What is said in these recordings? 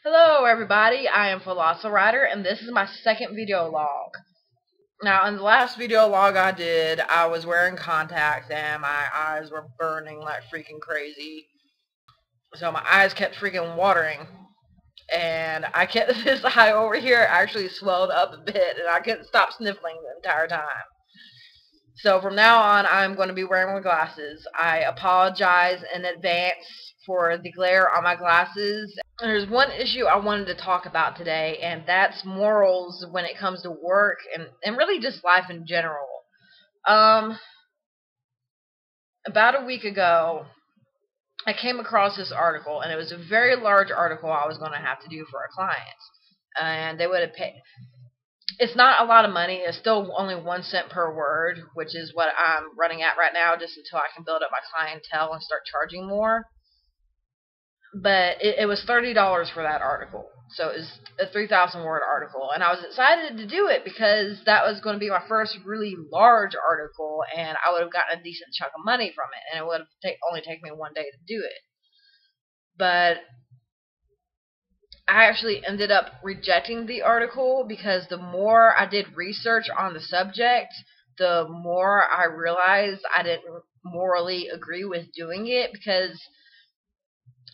Hello everybody, I am Velociraptor and this is my second video log. Now in the last video log I did, I was wearing contacts and my eyes were burning like freaking crazy. So my eyes kept freaking watering. And I kept this eye over here actually swelled up a bit and I couldn't stop sniffling the entire time. So from now on, I'm going to be wearing my glasses. I apologize in advance for the glare on my glasses. There's one issue I wanted to talk about today, and that's morals when it comes to work and really just life in general. Um, about a week ago, I came across this article, and it was a very large article I was going to have to do for a client. And they would have paid. It's not a lot of money. It's still only 1 cent per word, which is what I'm running at right now, just until I can build up my clientele and start charging more. But it was $30 for that article. So it was a 3,000 word article. And I was excited to do it because that was going to be my first really large article, and I would have gotten a decent chunk of money from it. And it would have only taken me 1 day to do it. But I actually ended up rejecting the article because the more I did research on the subject, the more I realized I didn't morally agree with doing it, because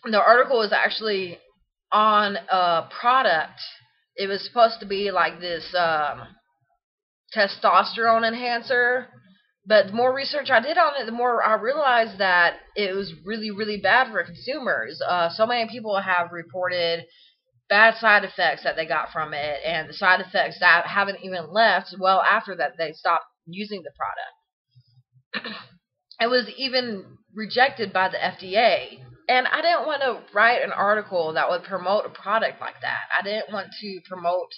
the article was actually on a product. It was supposed to be like this testosterone enhancer, but the more research I did on it, the more I realized that it was really, really bad for consumers. So many people have reported bad side effects that they got from it, and the side effects that haven't even left well after that they stopped using the product. It was even rejected by the FDA. And I didn't want to write an article that would promote a product like that. I didn't want to promote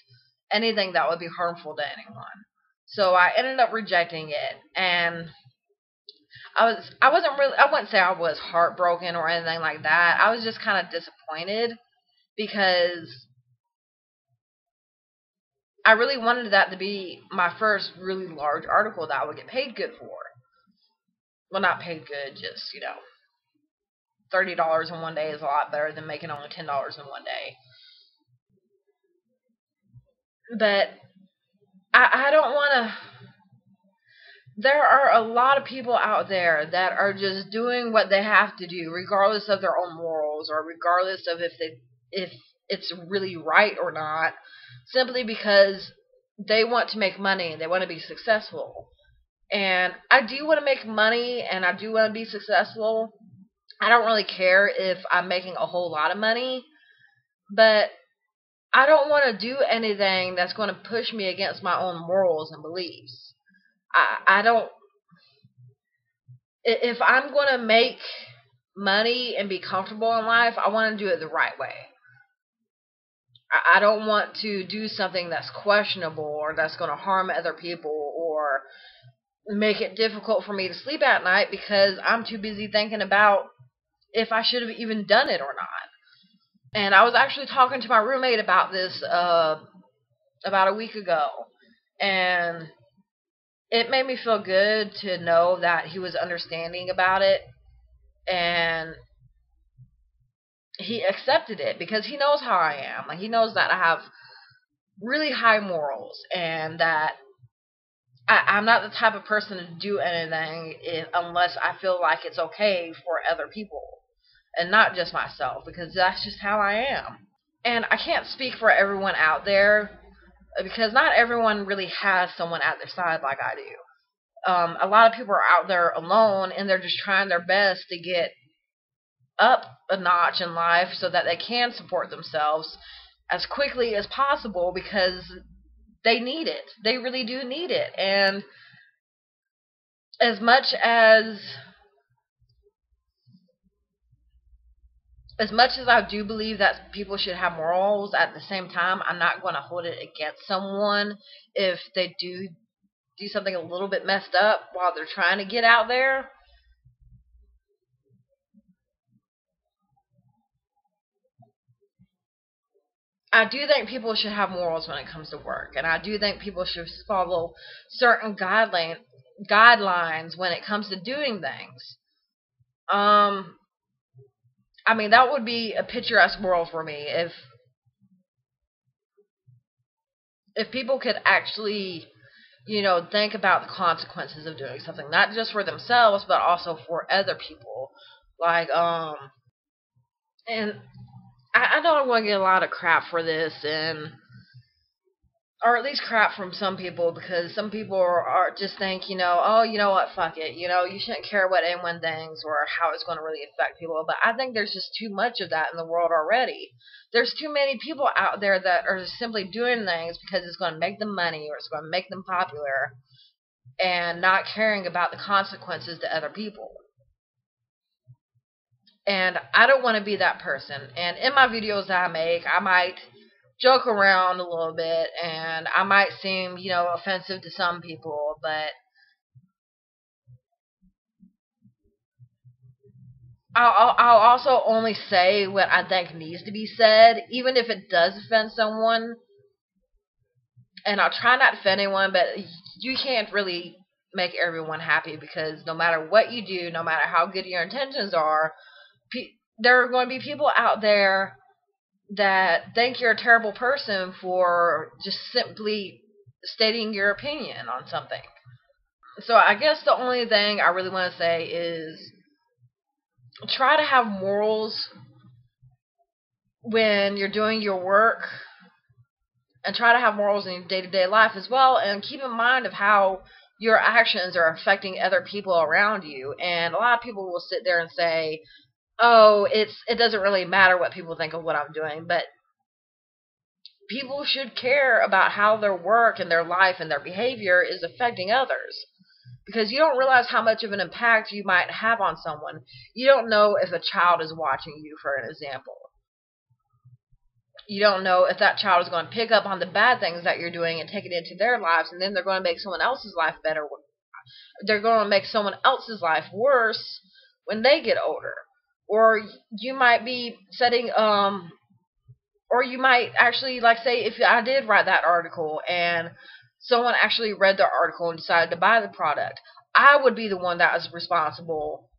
anything that would be harmful to anyone. So I ended up rejecting it, and I wouldn't say I was heartbroken or anything like that. I was just kind of disappointed because I really wanted that to be my first really large article that I would get paid good for. Well, not paid good, just, $30 in 1 day is a lot better than making only $10 in 1 day. But I don't want to. There are a lot of people out there that are just doing what they have to do, regardless of their own morals or regardless of if it's really right or not, simply because they want to make money and they want to be successful. And I do want to make money and I do want to be successful. I don't really care if I'm making a whole lot of money, but I don't want to do anything that's going to push me against my own morals and beliefs. I don't. If I'm going to make money and be comfortable in life, I want to do it the right way. I don't want to do something that's questionable or that's going to harm other people or make it difficult for me to sleep at night because I'm too busy thinking about if I should have even done it or not. And I was actually talking to my roommate about this about a week ago, and it made me feel good to know that he was understanding about it, and he accepted it because he knows how I am. Like, he knows that I have really high morals and that I'm not the type of person to do anything unless I feel like it's okay for other people and not just myself, because that's just how I am. And I can't speak for everyone out there because not everyone really has someone at their side like I do. A lot of people are out there alone and they're just trying their best to get up a notch in life so that they can support themselves as quickly as possible because they need it. They really do need it. And as much as I do believe that people should have morals, at the same time, I'm not going to hold it against someone if they do something a little bit messed up while they're trying to get out there. I do think people should have morals when it comes to work, and I do think people should follow certain guidelines when it comes to doing things. I mean, that would be a picturesque world for me if people could actually, think about the consequences of doing something, not just for themselves, but also for other people. Like, and I know I'm going to get a lot of crap for this, or at least crap from some people, because some people are just think, oh, you know what, fuck it, you shouldn't care what anyone thinks or how it's going to really affect people. But I think there's just too much of that in the world already. There's too many people out there that are simply doing things because it's going to make them money or it's going to make them popular, and not caring about the consequences to other people. And I don't want to be that person. And in my videos that I make, I might joke around a little bit, and I might seem, offensive to some people, but I'll also only say what I think needs to be said, even if it does offend someone. And I'll try not to offend anyone, but you can't really make everyone happy, because no matter what you do, no matter how good your intentions are, there are going to be people out there that think you're a terrible person for just simply stating your opinion on something. So I guess the only thing I really want to say is try to have morals when you're doing your work, and try to have morals in your day-to-day life as well, and keep in mind of how your actions are affecting other people around you. And a lot of people will sit there and say, oh, it doesn't really matter what people think of what I'm doing, but people should care about how their work and their life and their behavior is affecting others, because you don't realize how much of an impact you might have on someone. You don't know if a child is watching you, for an example. You don't know if that child is going to pick up on the bad things that you're doing and take it into their lives, and then they're going to make someone else's life better. They're going to make someone else's life worse when they get older. Or you might be setting, or you might actually, like, say, if I did write that article and someone actually read the article and decided to buy the product, I would be the one that is responsible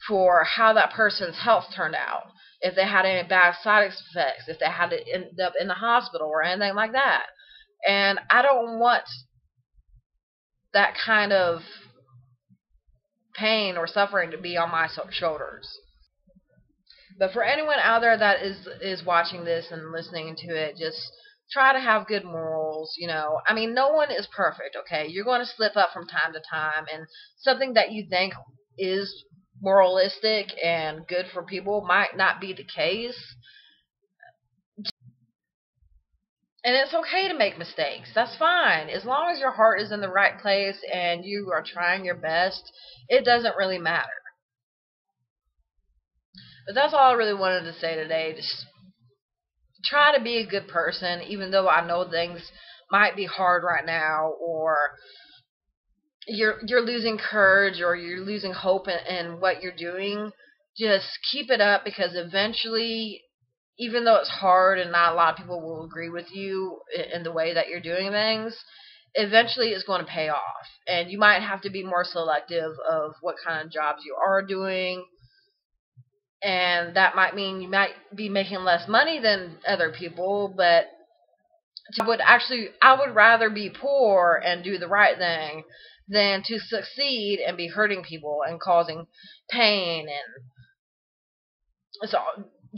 for how that person's health turned out. If they had any bad side effects, if they had to end up in the hospital or anything like that. And I don't want that kind of pain or suffering to be on my shoulders. But for anyone out there that is watching this and listening to it, just try to have good morals. I mean, no one is perfect, okay? You're going to slip up from time to time, and something that you think is moralistic and good for people might not be the case. And it's okay to make mistakes. That's fine. As long as your heart is in the right place and you are trying your best, it doesn't really matter. But that's all I really wanted to say today. Just try to be a good person, even though I know things might be hard right now, or you're losing courage, or you're losing hope in what you're doing. Just keep it up, because eventually, even though it's hard and not a lot of people will agree with you in the way that you're doing things, eventually it's going to pay off. And you might have to be more selective of what kind of jobs you are doing. And that might mean you might be making less money than other people, but I would rather be poor and do the right thing than to succeed and be hurting people and causing pain and so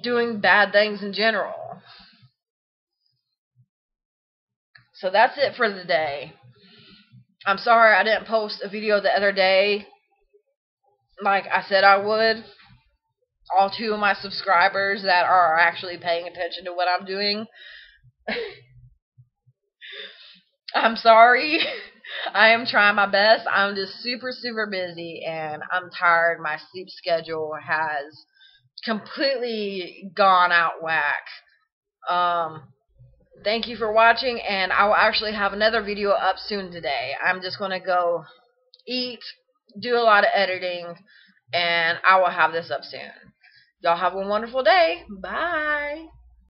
doing bad things in general. So that's it for the day. I'm sorry I didn't post a video the other day like I said I would. All 2 of my subscribers that are actually paying attention to what I'm doing, I'm sorry. I am trying my best. I'm just super, super busy, and I'm tired. My sleep schedule has completely gone out whack. Thank you for watching, and I will actually have another video up soon today. I'm just going to go eat, do a lot of editing, and I will have this up soon. Y'all have a wonderful day. Bye.